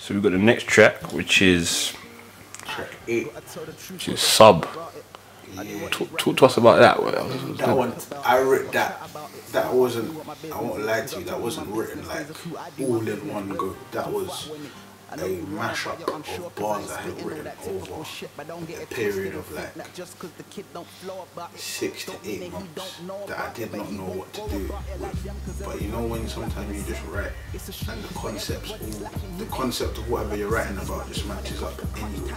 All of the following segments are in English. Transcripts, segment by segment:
So we've got the next track, which is Track 8. which is Sub. Yeah. Talk to us about that. That one, I read that. That wasn't, I won't lie to you, that wasn't written like all in one go. That was a mashup of bars I had written over a period of like 6 to 8 months that I did not know what to do with. But you know when sometimes you just write and the concept of whatever you're writing about just matches up anyway.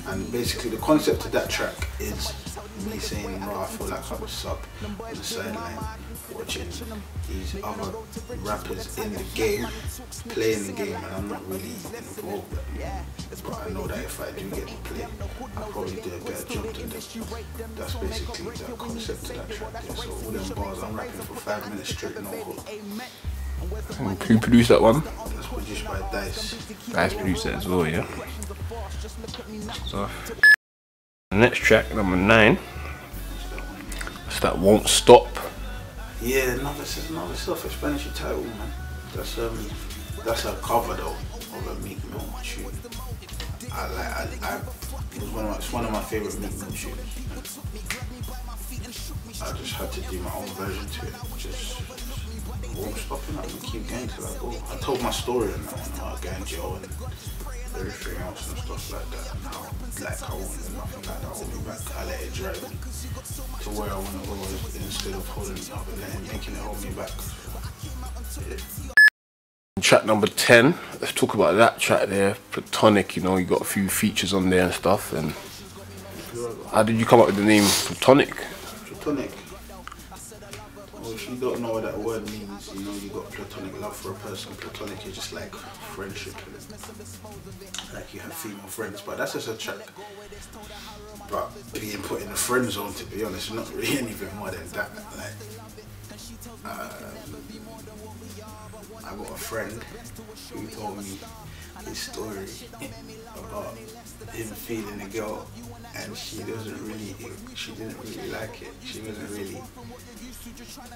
And basically the concept of that track is me saying, no, I feel like I'm a sub on the sideline watching these other rappers in the game, playing the game, and I'm not really involved at the moment. But I know that if I do get to play, I'll probably do a better job than them. That's basically the concept of that track there. So all them bars, I'm rapping for 5 minutes straight, no hook. And who produced that one? That's produced by Dice. Dice produced it as well, yeah. So the next track, number 9. It's that Won't Stop. Yeah, another self-explanatory title, man. That's a cover though of a Meek Mill tune. It's one of my favorite Meek Mill tunes. I just had to do my own version to it. Just won't stop and I can keep going till I go. I told my story on that one about going jail and everything else and stuff like that. And how I wanted nothing like that hold me back. I let it drive me to where I want to go instead of holding it up and then making it hold me back. Yeah. Track number 10. Let's talk about that track there. Platonic, you know, you got a few features on there and stuff. And how did you come up with the name Platonic? Platonic. Well, if you don't know what that word means, you know, you got platonic love for a person. Platonic is just like friendship, like you have female friends, but that's just a track. But being put in a friend zone, to be honest, not really anything more than that. Like, I got a friend who told me his story about him feeling a girl, and she didn't really like it. She wasn't really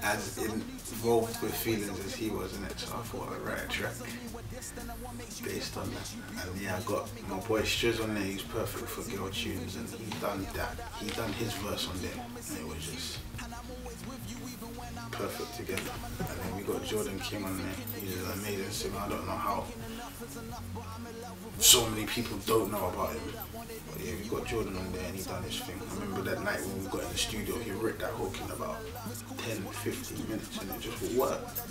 as involved with feelings as he was in it, so I thought I'd write a track based on that. And yeah, I got my boy Striz on there. He's perfect for girl tunes, and he done that. He done his verse on there, and it was just perfect together. And then we got Jordan King on there. He's an amazing singer. I don't know how so many people don't know about him. But yeah, we got Jordan on there and he done his thing. I remember that night when we got in the studio, he ripped that hook in about 10-15 minutes and it just worked.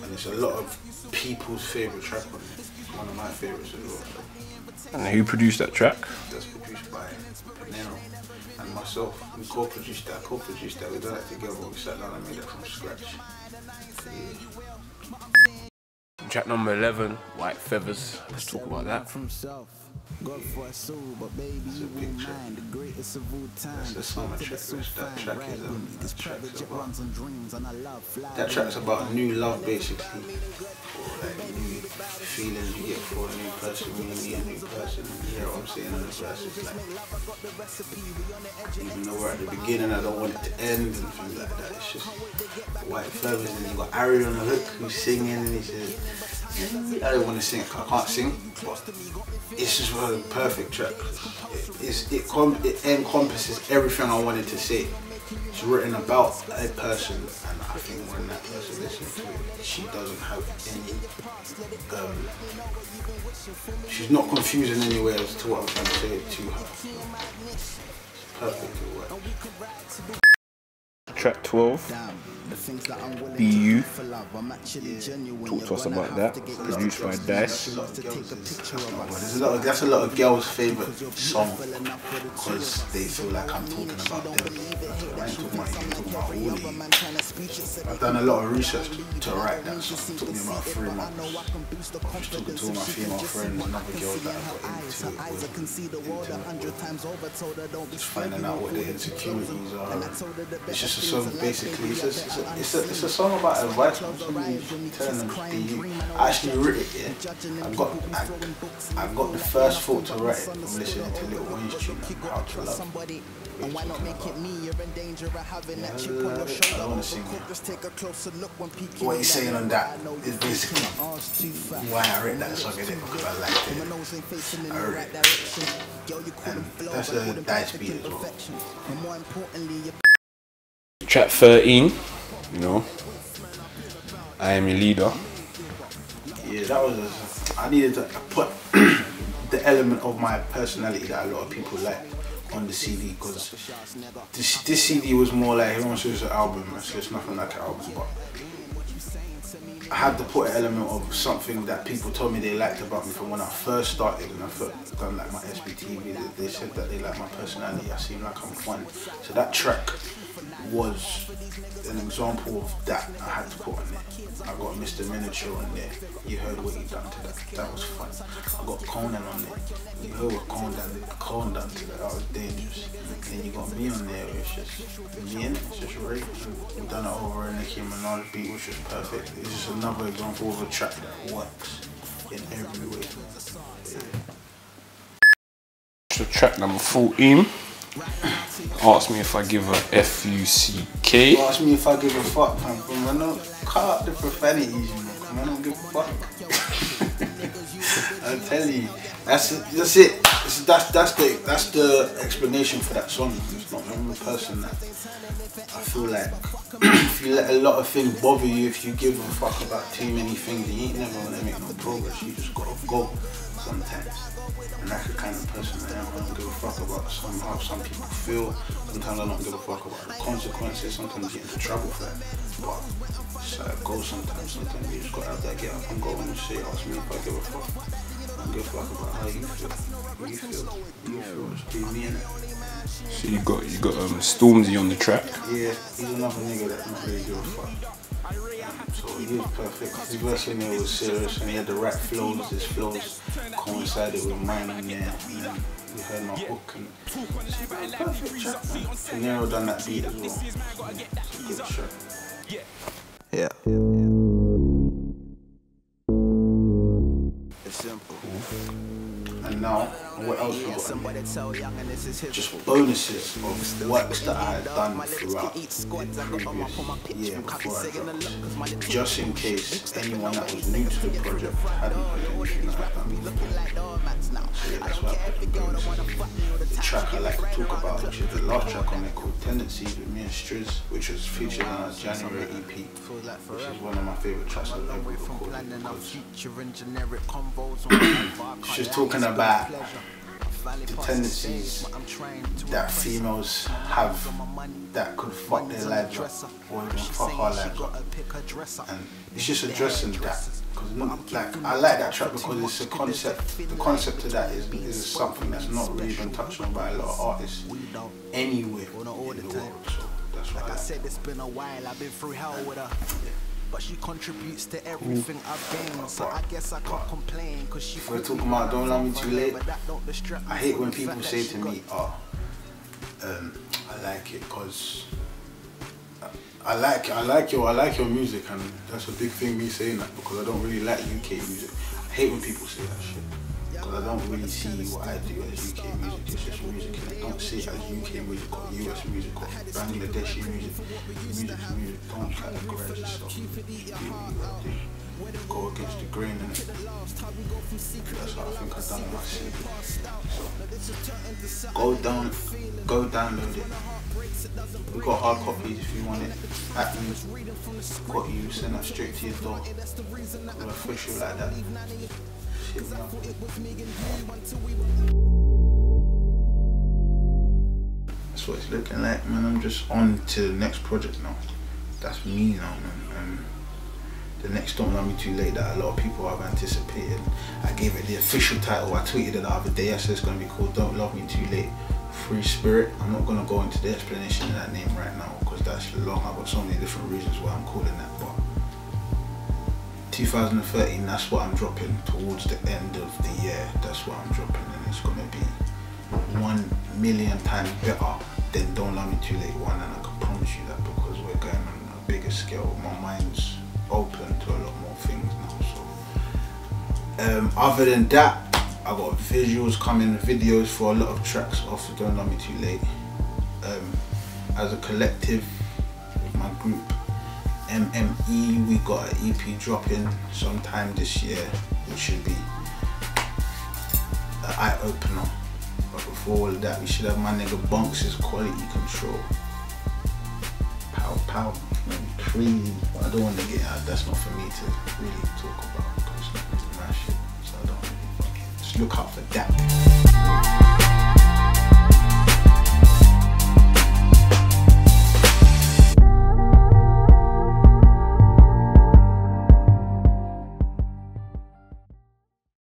And it's a lot of people's favourite track on it. One of my favourites as well. So. And who produced that track? That's produced by Panero and myself. We co-produced that. We done that together. We sat down and made it from scratch. Track number 11, White Feathers. Let's talk about that. God for a soul, but baby, you won't mind the greatest of all time. That's the that track's about new love, basically. Or like new feelings you get for a new person when you meet a new person. You hear what I'm saying on the verse? It's like, even though we're at the beginning, I don't want it to end and things like that. It's just White Feathers, and you got Ari on the hook who's singing, and he says, I don't want to sing, I can't sing, but it's just a perfect track. It encompasses everything I wanted to say. It's written about a person, and I think when that person listens to it, she doesn't have any, she's not confused in any way as to what I'm trying to say to her. It's perfect to work. Track 12, BU. Talk to us about that. Produced by Dice. That's a lot of girls' favourite song because they feel like I'm talking about them. I ain't talking about you, I'm talking about all of you. I've done a lot of research to write that song. It took me about 3 months. I was talking to all my female friends and other girls that I got into it. Just finding out what their insecurities are. It's just a song, basically, it's a It's a song about advice. I'm telling them to be you. I actually wrote it, yeah. I got the first thought to write it from listening to Lil Wayne's tune, How to Love. I don't want to sing it. What he's saying on that is basically why I wrote that song, in it, because I liked it. I wrote it. And that's a nice beat as well. Track 13, you know, I Am Your Leader. Yeah, that was I needed to put the element of my personality that a lot of people like on the CD, because this CD was more like, everyone says it's an album, so it's nothing like an album, but I had to put an element of something that people told me they liked about me from when I first started, and I done like my SBTV, they said that they like my personality, I seem like I'm fun. So that track was an example of that I had to put on there. I got Mr. Miniature on there, you heard what he done to that, that was fun. I got Conan on there, you heard what Conan done to that, that was dangerous. Then you got me on there, it's just me in it, it's just right. We done it over a Nicki Minaj beat, which is perfect. It's just another example of a track that works in every way. So track number 14. Ask me if I give a F-U-C-K. Ask me if I give a fuck, man. I don't cut out the profanities, you know. I don't give a fuck. I'll tell you, that's it. That's the explanation for that song. It's not one person that I feel like if you let a lot of things bother you, if you give a fuck about too many things, you ain't never gonna make no progress. You just gotta go sometimes. And that's the kind of person I am. I don't give a fuck about how some people feel. Sometimes I don't give a fuck about the consequences. Sometimes you get into trouble for that. But it's how it goes sometimes. Sometimes you just gotta have that get up and go and say, ask me if I give a fuck. I don't give a fuck about how you feel. What you feel. Just be me in it. So you got Stormzy on the track. Yeah, he's another nigga that don't really give a fuck. So he was perfect. His verse in there was serious and he had the right flows. His flows coincided with mine in there. And then we heard my hook and it's a perfect track, man. Pinero done that beat as well. It's a good track. Yeah. It's simple. And now, what else we got? Just bonuses of works that I had done throughout the previous year before I dropped. Just in case anyone that was new to the project hadn't heard anything that I've done before. So yeah, that's why I put the bonuses. The track I like to talk about, which is the last track on there called Tendencies with me and Striz, which was featured on our January EP, which is one of my favourite tracks I've ever recorded. It's just talking about the tendencies that females have that could fuck their lives up or even fuck our lives up, and it's just addressing that. Because like, I like that track because it's a concept. The concept of that is something that's not really been touched on by a lot of artists anywhere in the world. So that's why I said it's been a while. I've been through hell with her. But she contributes to everything I've gained, so I guess I can't complain. Cause she we're talking about Don't Love Me Too Late. I hate when people say to me, I like it because I like your music, and that's a big thing me saying that because I don't really like UK music. I hate when people say that shit because I don't really see what I do as UK music. It's just music, and I don't see it as UK music or US music or Bangladeshi music. Music's music. Don't categorize yourself. Go against the grain, and that's what I think I've done in my city. So go download it. We've got hard copies if you want it. At me, got you, send that straight to your door. We're official like that. That's what it's looking like, man. I'm just on to the next project now. That's me now, man. The next Don't Love Me Too Late that a lot of people have anticipated. I gave it the official title. I tweeted it the other day. I said it's going to be called Don't Love Me Too Late, Free Spirit. I'm not going to go into the explanation of that name right now because that's long. I've got so many different reasons why I'm calling that. But 2013, that's what I'm dropping towards the end of the year. That's what I'm dropping, and it's going to be 1,000,000 times better than Don't Love Me Too Late 1, and I can promise you that because we're going on a bigger scale. My mind's open to a lot more things now. So other than that, I got visuals coming, videos for a lot of tracks off the Don't Love Me Too Late. As a collective with my group MME, we got an EP dropping sometime this year, which should be an eye opener. But before all of that, we should have my nigga Bunks' Quality Control. Pow, crazy. I don't want to get out. That's not for me to really talk about because it's my shit. So I don't really. Just look out for that.